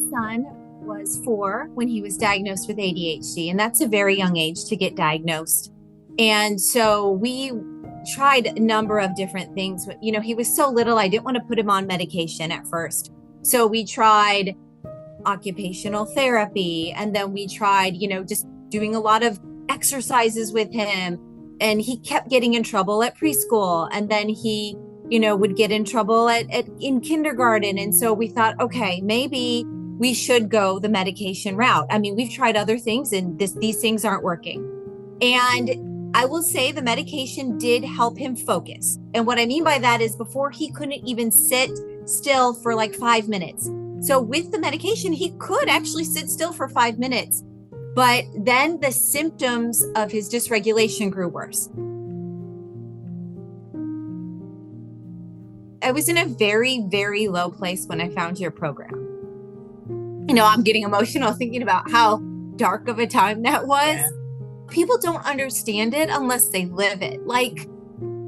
son was 4 when he was diagnosed with ADHD, and that's a very young age to get diagnosed. And so we tried a number of different things. You know, he was so little, I didn't want to put him on medication at first. So we tried occupational therapy, and then we tried, just doing a lot of exercises with him. And he kept getting in trouble at preschool, and then he would get in trouble in kindergarten. And so we thought, okay, maybe we should go the medication route. I mean, we've tried other things and these things aren't working. And I will say the medication did help him focus. And what I mean by that is before he couldn't even sit still for like 5 minutes. So with the medication, he could actually sit still for 5 minutes, but then the symptoms of his dysregulation grew worse. I was in a very, very low place when I found your program. I'm getting emotional thinking about how dark of a time that was. Yeah. People don't understand it unless they live it. Like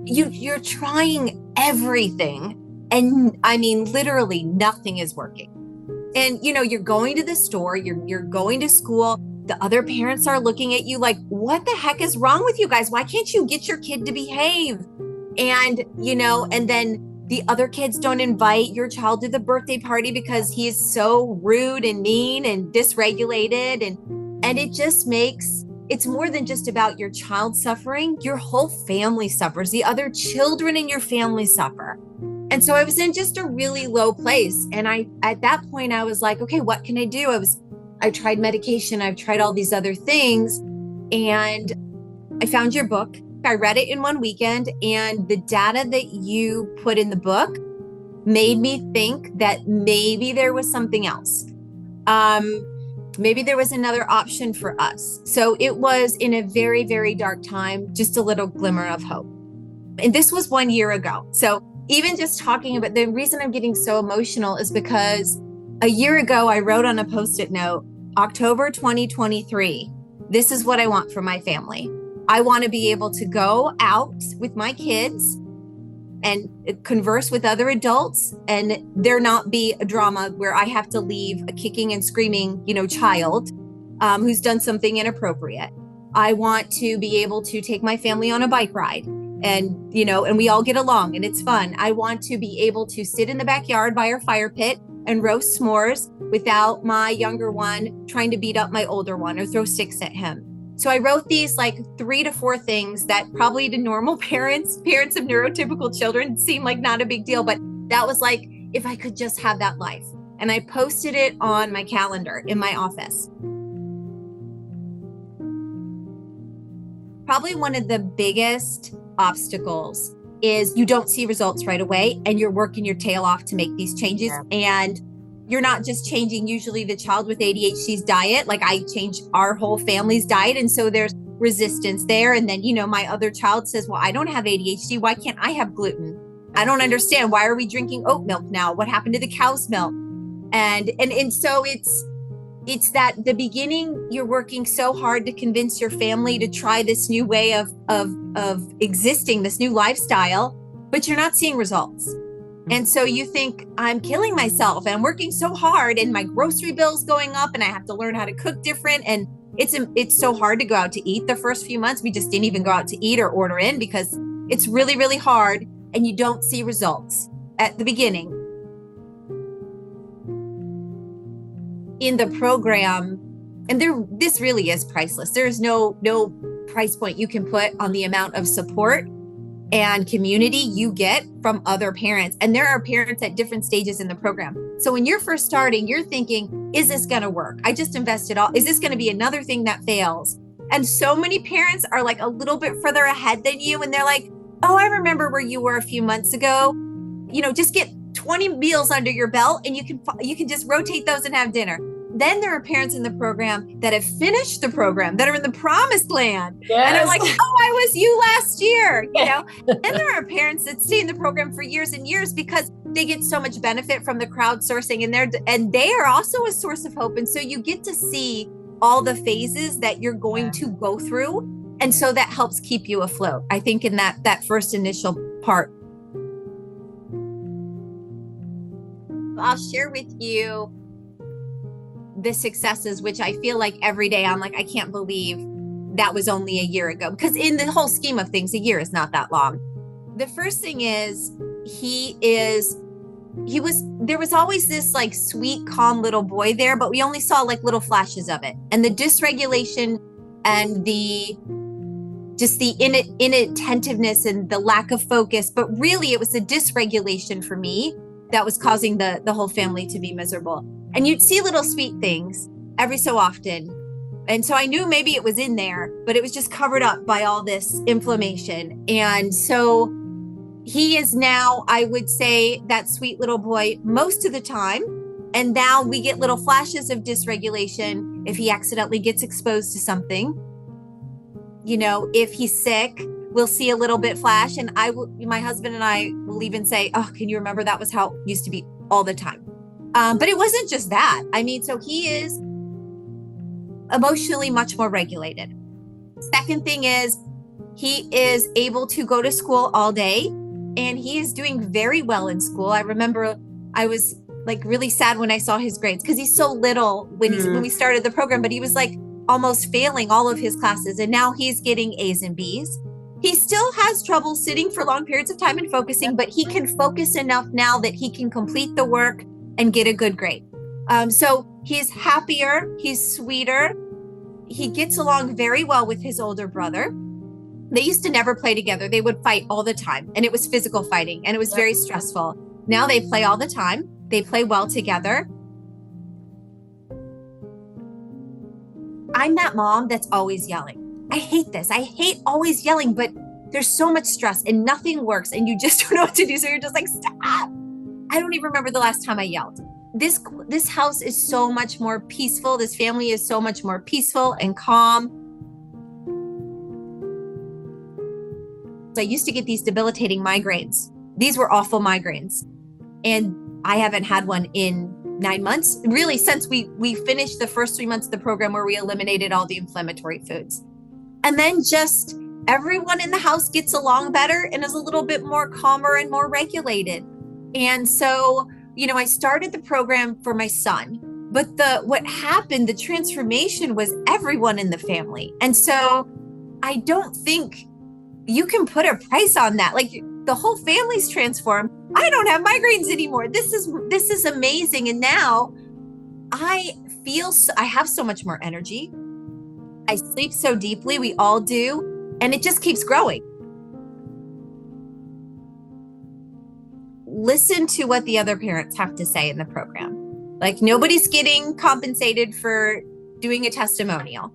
you're trying everything. And I mean, literally nothing is working. And, you're going to the store, you're going to school. The other parents are looking at you like, what the heck is wrong with you guys? Why can't you get your kid to behave? And, and then the other kids don't invite your child to the birthday party because he is so rude and mean and dysregulated. And it just it's more than just about your child suffering. Your whole family suffers. The other children in your family suffer. And so I was in just a really low place. And at that point, I was like, okay, what can I do? I tried medication. I've tried all these other things. And I found your book. I read it in one weekend, and the data that you put in the book made me think that maybe there was something else. Maybe there was another option for us. So it was in a very, very dark time, just a little glimmer of hope. And this was 1 year ago. So even just talking about the reason I'm getting so emotional is because a year ago, I wrote on a Post-it note, October 2023, this is what I want for my family. I want to be able to go out with my kids and converse with other adults, and there not be a drama where I have to leave a kicking and screaming, child who's done something inappropriate. I want to be able to take my family on a bike ride and we all get along and it's fun. I want to be able to sit in the backyard by our fire pit and roast s'mores without my younger one trying to beat up my older one or throw sticks at him. So I wrote these like 3 to 4 things that probably to normal parents of neurotypical children seem like not a big deal, but that was like, if I could just have that life. And I posted it on my calendar in my office. Probably one of the biggest obstacles is you don't see results right away and you're working your tail off to make these changes. And you're not just changing usually the child with ADHD's diet. Like I changed our whole family's diet. And so there's resistance there. And then, my other child says, well, I don't have ADHD. Why can't I have gluten? I don't understand. Why are we drinking oat milk now? What happened to the cow's milk? And so it's that the beginning, you're working so hard to convince your family to try this new way of existing, this new lifestyle, but you're not seeing results. And so you think, I'm killing myself and I'm working so hard and my grocery bill's going up and I have to learn how to cook different. And it's so hard to go out to eat the first few months. We just didn't even go out to eat or order in because it's really, really hard and you don't see results at the beginning. In the program, and this really is priceless. There's no price point you can put on the amount of support and community you get from other parents. And there are parents at different stages in the program. So when you're first starting, you're thinking, is this going to work? I just invested all. Is this going to be another thing that fails? And so many parents are like a little bit further ahead than you. And they're like, oh, I remember where you were a few months ago. Just get 20 meals under your belt and you can just rotate those and have dinner. Then there are parents in the program that have finished the program, that are in the promised land. Yes. And are like, oh, I was you last year, Then there are parents that stay in the program for years and years because they get so much benefit from the crowdsourcing and they are also a source of hope. And so you get to see all the phases that you're going to go through. And so that helps keep you afloat, I think, in that first initial part. I'll share with you the successes, which I feel like every day I'm like, I can't believe that was only a year ago, because in the whole scheme of things, a year is not that long. The first thing is there was always this like sweet, calm little boy there, but we only saw like little flashes of it. And the dysregulation and the inattentiveness and the lack of focus, but really it was the dysregulation for me that was causing the whole family to be miserable. And you'd see little sweet things every so often. And so I knew maybe it was in there, but it was just covered up by all this inflammation. And so he is now, I would say, that sweet little boy most of the time. And now we get little flashes of dysregulation if he accidentally gets exposed to something. You know, if he's sick, we'll see a little bit flash. And my husband and I will even say, oh, can you remember that was how it used to be all the time? But it wasn't just that. I mean, so he is emotionally much more regulated. Second thing is he is able to go to school all day, and he is doing very well in school. I remember I was like really sad when I saw his grades, because he's so little when we started the program, but he was like almost failing all of his classes. And now he's getting A's and B's. He still has trouble sitting for long periods of time and focusing, but he can focus enough now that he can complete the work and get a good grade. So he's happier, he's sweeter. He gets along very well with his older brother. They used to never play together. They would fight all the time, and it was physical fighting, and it was very stressful. Now they play all the time. They play well together. I'm that mom that's always yelling. I hate this. I hate always yelling, but there's so much stress and nothing works, and you just don't know what to do. So you're just like, stop. I don't even remember the last time I yelled. This house is so much more peaceful. This family is so much more peaceful and calm. I used to get these debilitating migraines. These were awful migraines. And I haven't had one in 9 months, really, since we finished the first 3 months of the program where we eliminated all the inflammatory foods. And then just everyone in the house gets along better and is a little bit more calmer and more regulated. And so, you know, I started the program for my son, but what happened, the transformation was everyone in the family. And so I don't think you can put a price on that. Like, the whole family's transformed. I don't have migraines anymore. This is amazing. And now I have so much more energy. I sleep so deeply. We all do. And it just keeps growing. Listen to what the other parents have to say in the program. Like, nobody's getting compensated for doing a testimonial.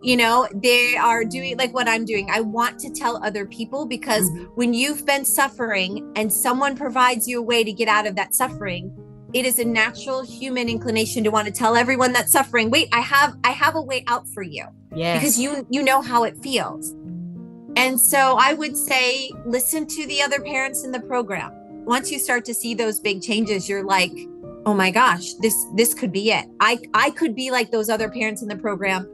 You know, they are doing like what I'm doing. I want to tell other people, because when you've been suffering and someone provides you a way to get out of that suffering, it is a natural human inclination to want to tell everyone that's suffering, wait, I have a way out for you. Yes. Because you know how it feels. And so I would say, listen to the other parents in the program. Once you start to see those big changes, you're like, oh my gosh, this could be it. I could be like those other parents in the program